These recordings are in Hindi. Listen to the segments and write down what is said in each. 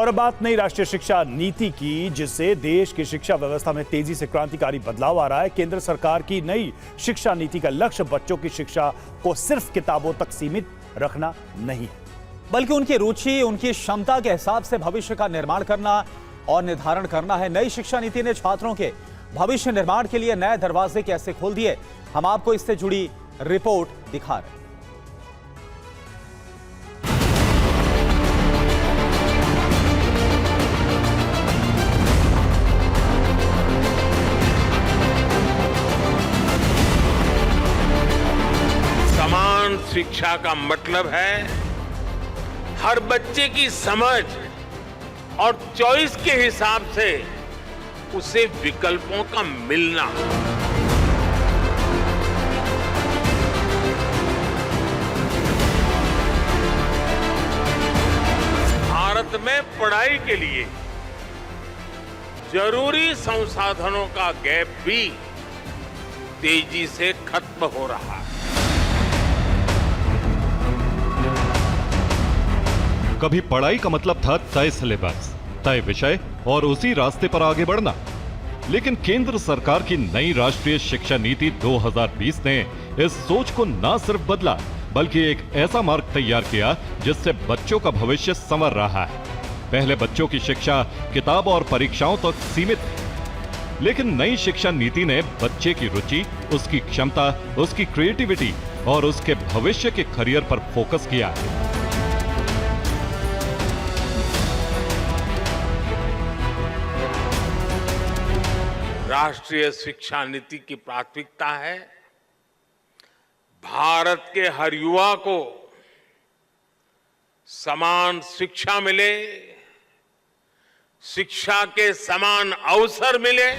और अब बात नई राष्ट्रीय शिक्षा नीति की, जिससे देश की शिक्षा व्यवस्था में तेजी से क्रांतिकारी बदलाव आ रहा है। केंद्र सरकार की नई शिक्षा नीति का लक्ष्य बच्चों की शिक्षा को सिर्फ किताबों तक सीमित रखना नहीं है, बल्कि उनकी रुचि, उनकी क्षमता के हिसाब से भविष्य का निर्माण करना और निर्धारण करना है। नई शिक्षा नीति ने छात्रों के भविष्य निर्माण के लिए नए दरवाजे कैसे खोल दिए, हम आपको इससे जुड़ी रिपोर्ट दिखा रहे हैं। समान शिक्षा का मतलब है हर बच्चे की समझ और चॉइस के हिसाब से उसे विकल्पों का मिलना। भारत में पढ़ाई के लिए जरूरी संसाधनों का गैप भी तेजी से खत्म हो रहा है। कभी पढ़ाई का मतलब था तय सिलेबस, तय विषय और उसी रास्ते पर आगे बढ़ना। लेकिन केंद्र सरकार की नई राष्ट्रीय शिक्षा नीति 2020 ने इस सोच को न सिर्फ बदला, बल्कि एक ऐसा मार्ग तैयार किया जिससे बच्चों का भविष्य संवर रहा है। पहले बच्चों की शिक्षा किताब और परीक्षाओं तक सीमित थी, लेकिन नई शिक्षा नीति ने बच्चे की रुचि, उसकी क्षमता, उसकी क्रिएटिविटी और उसके भविष्य के करियर पर फोकस किया। राष्ट्रीय शिक्षा नीति की प्राथमिकता है भारत के हर युवा को समान शिक्षा मिले, शिक्षा के समान अवसर मिले।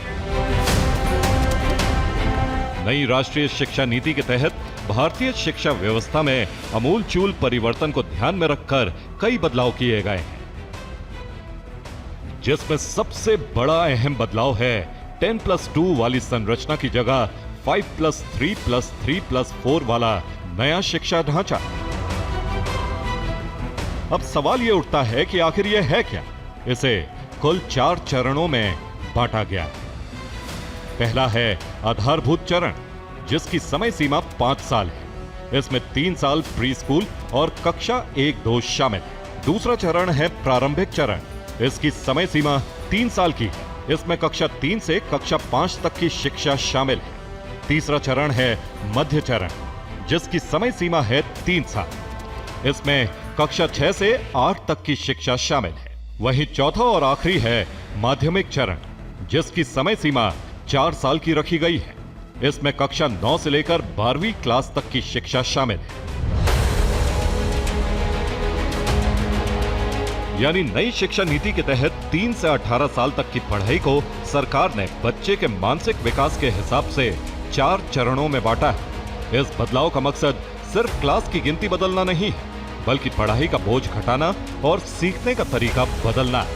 नई राष्ट्रीय शिक्षा नीति के तहत भारतीय शिक्षा व्यवस्था में आमूलचूल परिवर्तन को ध्यान में रखकर कई बदलाव किए गए हैं, जिसमें सबसे बड़ा अहम बदलाव है 10+2 वाली संरचना की जगह 5+3+3+4 वाला नया शिक्षा ढांचा। अब सवाल यह उठता है कि आखिर यह है क्या? इसे कुल 4 चरणों में बांटा गया है। पहला है आधारभूत चरण, जिसकी समय सीमा 5 साल है। इसमें 3 साल प्री स्कूल और कक्षा 1-2 शामिल है। दूसरा चरण है प्रारंभिक चरण, इसकी समय सीमा 3 साल की है। इसमें कक्षा 3 से कक्षा 5 तक की शिक्षा शामिल है। तीसरा चरण है मध्य चरण, जिसकी समय सीमा है 3 साल। इसमें कक्षा 6 से 8 तक की शिक्षा शामिल है। वहीं चौथा और आखिरी है माध्यमिक चरण, जिसकी समय सीमा 4 साल की रखी गई है। इसमें कक्षा 9 से लेकर 12वीं क्लास तक की शिक्षा शामिल है। यानी नई शिक्षा नीति के तहत 3 से 18 साल तक की पढ़ाई को सरकार ने बच्चे के मानसिक विकास के हिसाब से 4 चरणों में बांटा है। इस बदलाव का मकसद सिर्फ क्लास की गिनती बदलना नहीं है, बल्कि पढ़ाई का बोझ घटाना और सीखने का तरीका बदलना है।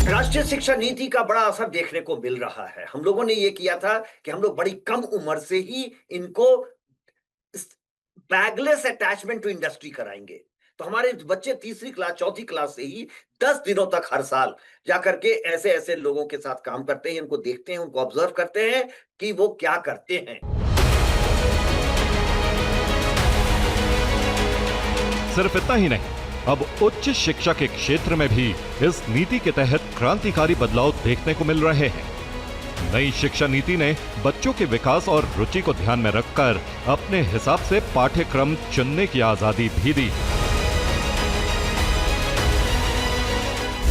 राष्ट्रीय शिक्षा नीति का बड़ा असर देखने को मिल रहा है। हम लोगों ने ये किया था कि हम लोग बड़ी कम उम्र से ही इनको बैगलेस अटैचमेंट टू इंडस्ट्री कराएंगे। तो हमारे बच्चे 3री क्लास 4थी क्लास से ही 10 दिनों तक हर साल जाकर के ऐसे ऐसे लोगों के साथ काम करते हैं, उनको देखते हैं, उनको ऑब्जर्व करते हैं कि वो क्या करते हैं। सिर्फ इतना ही नहीं, अब उच्च शिक्षा के क्षेत्र में भी इस नीति के तहत क्रांतिकारी बदलाव देखने को मिल रहे हैं। नई शिक्षा नीति ने बच्चों के विकास और रुचि को ध्यान में रखकर अपने हिसाब से पाठ्यक्रम चुनने की आजादी भी दी।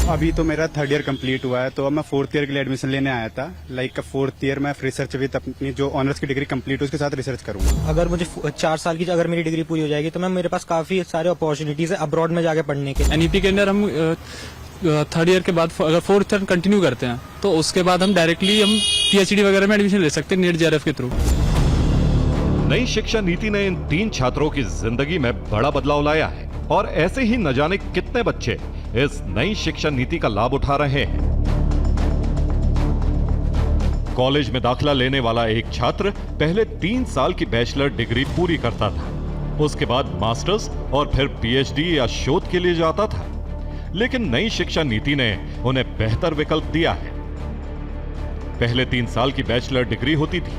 अभी तो मेरा 3rd ईयर कंप्लीट हुआ है, तो अब मैं 4th ईयर के लिए एडमिशन लेने आया था। 4th ईयर में रिसर्च विद अपनी जो ऑनर्स की डिग्री कंप्लीट उसके साथ रिसर्च करूंगा। अगर मुझे 4 साल की अगर मेरी डिग्री पूरी हो जाएगी तो मैं मेरे पास काफी सारे अपॉर्चुनिटीज है अब्रॉड में जाके पढ़ने के। एनईपी के अंदर हम 3rd ईयर के बाद अगर 4th ईयर कंटिन्यू करते हैं तो उसके बाद हम डायरेक्टली हम पीएचडी वगैरह में एडमिशन ले सकते हैं नीट जेआरएफ के थ्रू। नई शिक्षा नीति ने इन 3 छात्रों की जिंदगी में बड़ा बदलाव लाया है और ऐसे ही न जाने कितने बच्चे इस नई शिक्षा नीति का लाभ उठा रहे हैं। कॉलेज में दाखिला लेने वाला एक छात्र पहले 3 साल की बैचलर डिग्री पूरी करता था। उसके बाद मास्टर्स और फिर पीएचडी या शोध के लिए जाता था। लेकिन नई शिक्षा नीति ने उन्हें बेहतर विकल्प दिया है। पहले 3 साल की बैचलर डिग्री होती थी,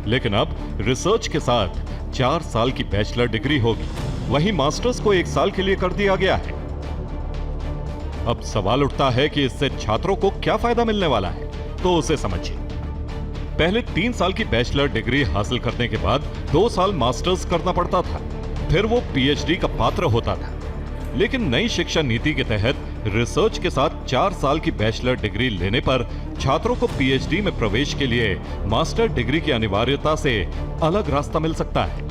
लेकिन अब रिसर्च के साथ 4 साल की बैचलर डिग्री होगी। वहीं मास्टर्स को 1 साल के लिए कर दिया गया है। अब सवाल उठता है कि इससे छात्रों को क्या फायदा मिलने वाला है, तो उसे समझिए। पहले 3 साल की बैचलर डिग्री हासिल करने के बाद 2 साल मास्टर्स करना पड़ता था, फिर वो पीएचडी का पात्र होता था। लेकिन नई शिक्षा नीति के तहत रिसर्च के साथ 4 साल की बैचलर डिग्री लेने पर छात्रों को पीएचडी में प्रवेश के लिए मास्टर डिग्री की अनिवार्यता से अलग रास्ता मिल सकता है।